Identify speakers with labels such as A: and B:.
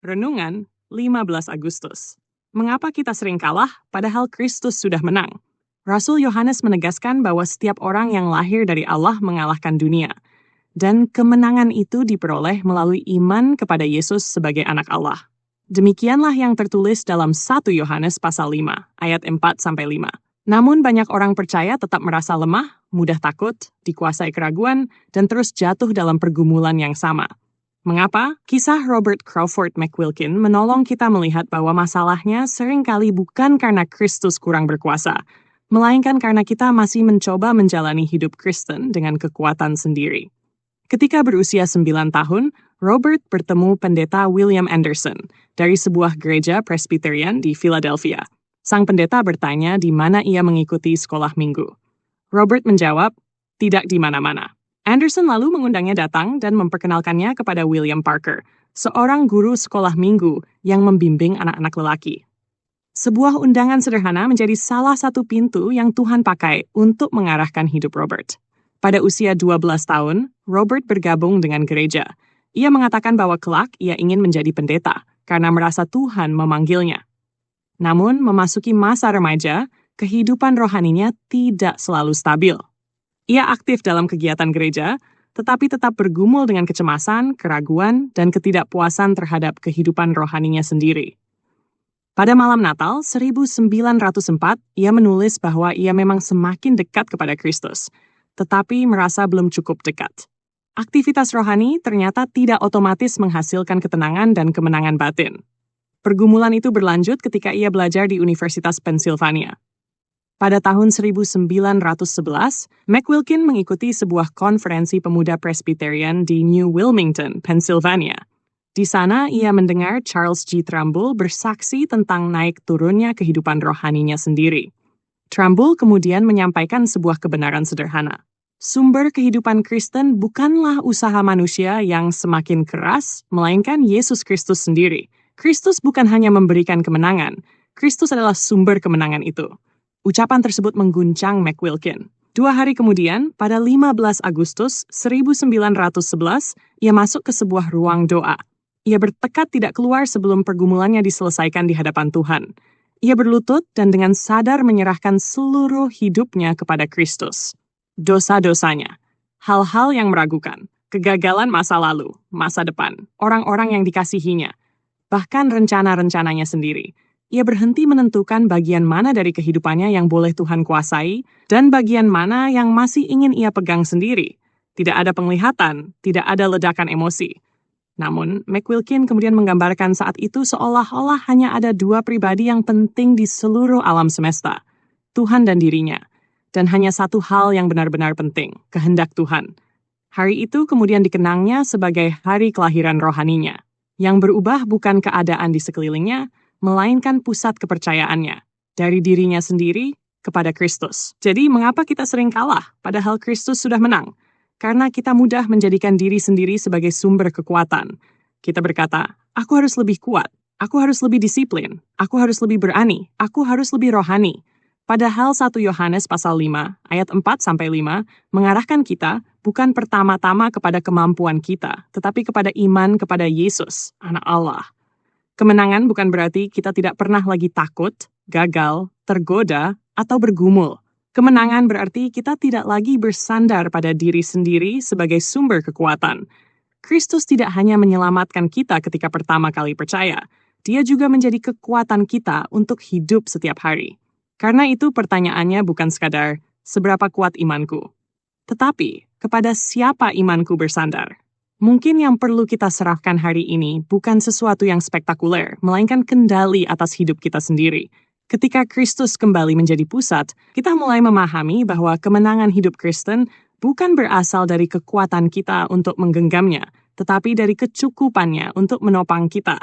A: Renungan 15 Agustus. Mengapa kita sering kalah padahal Kristus sudah menang? Rasul Yohanes menegaskan bahwa setiap orang yang lahir dari Allah mengalahkan dunia. Dan kemenangan itu diperoleh melalui iman kepada Yesus sebagai anak Allah. Demikianlah yang tertulis dalam 1 Yohanes pasal 5, ayat 4-5. Namun banyak orang percaya tetap merasa lemah, mudah takut, dikuasai keraguan, dan terus jatuh dalam pergumulan yang sama. Mengapa? Kisah Robert Crawford McQuilkin menolong kita melihat bahwa masalahnya seringkali bukan karena Kristus kurang berkuasa, melainkan karena kita masih mencoba menjalani hidup Kristen dengan kekuatan sendiri. Ketika berusia 9 tahun, Robert bertemu pendeta William Anderson dari sebuah gereja Presbyterian di Philadelphia. Sang pendeta bertanya di mana ia mengikuti sekolah minggu. Robert menjawab, tidak di mana-mana. Anderson lalu mengundangnya datang dan memperkenalkannya kepada William Parker, seorang guru sekolah minggu yang membimbing anak-anak lelaki. Sebuah undangan sederhana menjadi salah satu pintu yang Tuhan pakai untuk mengarahkan hidup Robert. Pada usia 12 tahun, Robert bergabung dengan gereja. Ia mengatakan bahwa kelak ia ingin menjadi pendeta karena merasa Tuhan memanggilnya. Namun, memasuki masa remaja, kehidupan rohaninya tidak selalu stabil. Ia aktif dalam kegiatan gereja, tetapi tetap bergumul dengan kecemasan, keraguan, dan ketidakpuasan terhadap kehidupan rohaninya sendiri. Pada malam Natal 1904, ia menulis bahwa ia memang semakin dekat kepada Kristus, tetapi merasa belum cukup dekat. Aktivitas rohani ternyata tidak otomatis menghasilkan ketenangan dan kemenangan batin. Pergumulan itu berlanjut ketika ia belajar di Universitas Pennsylvania. Pada tahun 1911, McQuilkin mengikuti sebuah konferensi pemuda Presbyterian di New Wilmington, Pennsylvania. Di sana, ia mendengar Charles G. Trumbull bersaksi tentang naik turunnya kehidupan rohaninya sendiri. Trumbull kemudian menyampaikan sebuah kebenaran sederhana. Sumber kehidupan Kristen bukanlah usaha manusia yang semakin keras, melainkan Yesus Kristus sendiri. Kristus bukan hanya memberikan kemenangan, Kristus adalah sumber kemenangan itu. Ucapan tersebut mengguncang McQuilkin. 2 hari kemudian, pada 15 Agustus 1911, ia masuk ke sebuah ruang doa. Ia bertekad tidak keluar sebelum pergumulannya diselesaikan di hadapan Tuhan. Ia berlutut dan dengan sadar menyerahkan seluruh hidupnya kepada Kristus. Dosa-dosanya, hal-hal yang meragukan, kegagalan masa lalu, masa depan, orang-orang yang dikasihinya, bahkan rencana-rencananya sendiri. Ia berhenti menentukan bagian mana dari kehidupannya yang boleh Tuhan kuasai dan bagian mana yang masih ingin ia pegang sendiri. Tidak ada penglihatan, tidak ada ledakan emosi. Namun, McQuilkin kemudian menggambarkan saat itu seolah-olah hanya ada 2 pribadi yang penting di seluruh alam semesta, Tuhan dan dirinya. Dan hanya satu hal yang benar-benar penting, kehendak Tuhan. Hari itu kemudian dikenangnya sebagai hari kelahiran rohaninya. Yang berubah bukan keadaan di sekelilingnya, melainkan pusat kepercayaannya, dari dirinya sendiri kepada Kristus. Jadi, mengapa kita sering kalah, padahal Kristus sudah menang? Karena kita mudah menjadikan diri sendiri sebagai sumber kekuatan. Kita berkata, aku harus lebih kuat, aku harus lebih disiplin, aku harus lebih berani, aku harus lebih rohani. Padahal 1 Yohanes pasal 5, ayat 4-5, mengarahkan kita bukan pertama-tama kepada kemampuan kita, tetapi kepada iman kepada Yesus, anak Allah. Kemenangan bukan berarti kita tidak pernah lagi takut, gagal, tergoda, atau bergumul. Kemenangan berarti kita tidak lagi bersandar pada diri sendiri sebagai sumber kekuatan. Kristus tidak hanya menyelamatkan kita ketika pertama kali percaya, Dia juga menjadi kekuatan kita untuk hidup setiap hari. Karena itu pertanyaannya bukan sekadar, seberapa kuat imanku? Tetapi, kepada siapa imanku bersandar? Mungkin yang perlu kita serahkan hari ini bukan sesuatu yang spektakuler, melainkan kendali atas hidup kita sendiri. Ketika Kristus kembali menjadi pusat, kita mulai memahami bahwa kemenangan hidup Kristen bukan berasal dari kekuatan kita untuk menggenggamnya, tetapi dari kecukupannya untuk menopang kita.